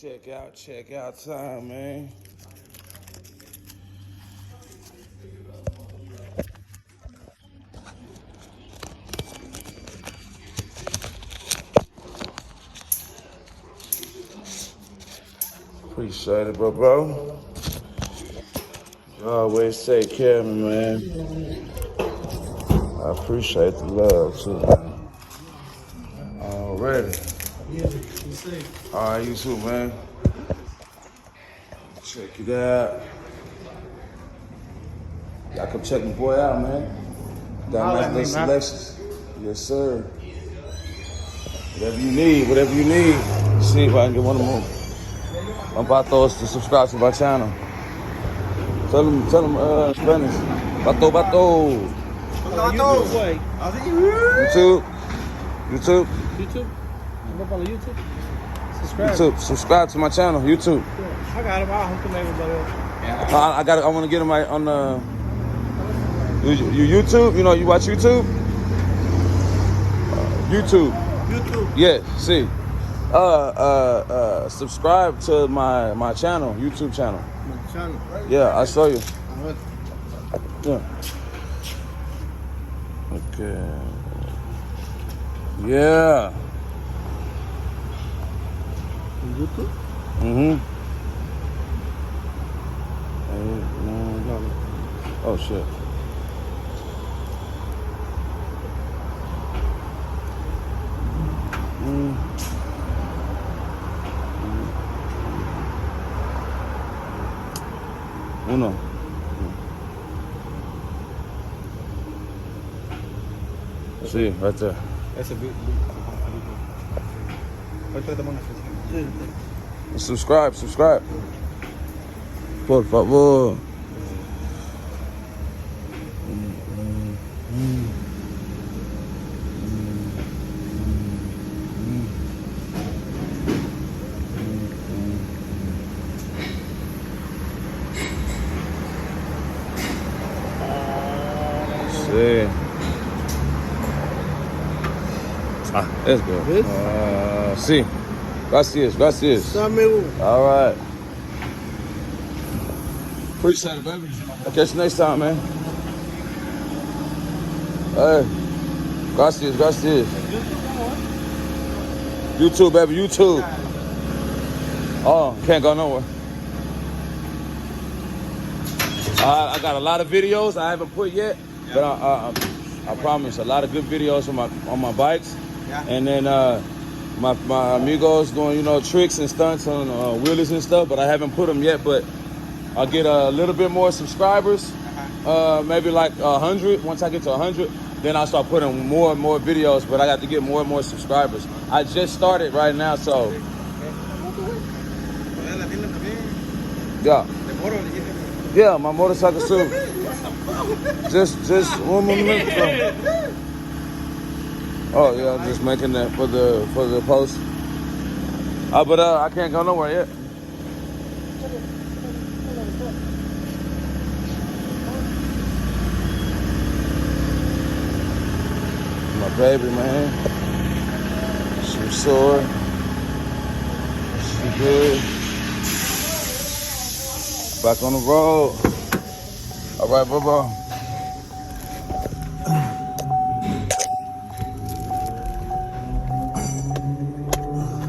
Check out time, man. Appreciate it, bro. You always take care of me, man. I appreciate the love, too, man. Already. All right, you too, man. Check it out. Y'all come check my boy out, man. Got nice little selections. Yes, sir. Whatever you need. See if I can get one of them. I'm about to subscribe to my channel. Tell them Spanish. Bato. YouTube. I'm up on the YouTube. Subscribe to my channel, YouTube. I got him. I'll hook him everybody else. I want to get him on the you YouTube. You know, you watch YouTube. YouTube. Yeah. See. Subscribe to my channel, YouTube channel. My channel. Yeah, I'll show you. Yeah. Okay. Yeah. YouTube? Mm-hmm. Oh, shit. Uno. See, right there. That's a big. Subscribe. Por favor. Sí. Let's go. Sí. Gracias. All right. Appreciate it, baby. I'll catch you next time, man. Hey. Gracias. YouTube, baby. YouTube. Oh, can't go nowhere. I got a lot of videos I haven't put yet, but I promise a lot of good videos on my bikes, and then my amigos doing tricks and stunts on wheelies and stuff, but I haven't put them yet. But I'll get a little bit more subscribers, maybe like 100. Once I get to 100, then I'll start putting more and more videos. But I got to get more and more subscribers. I just started right now, so yeah. Yeah, my motorcycle suit. Just 1 more minute. Oh yeah, I'm just making that for the post. But I can't go nowhere yet. My baby, man. She's sore. She good. Back on the road. All right, bye-bye.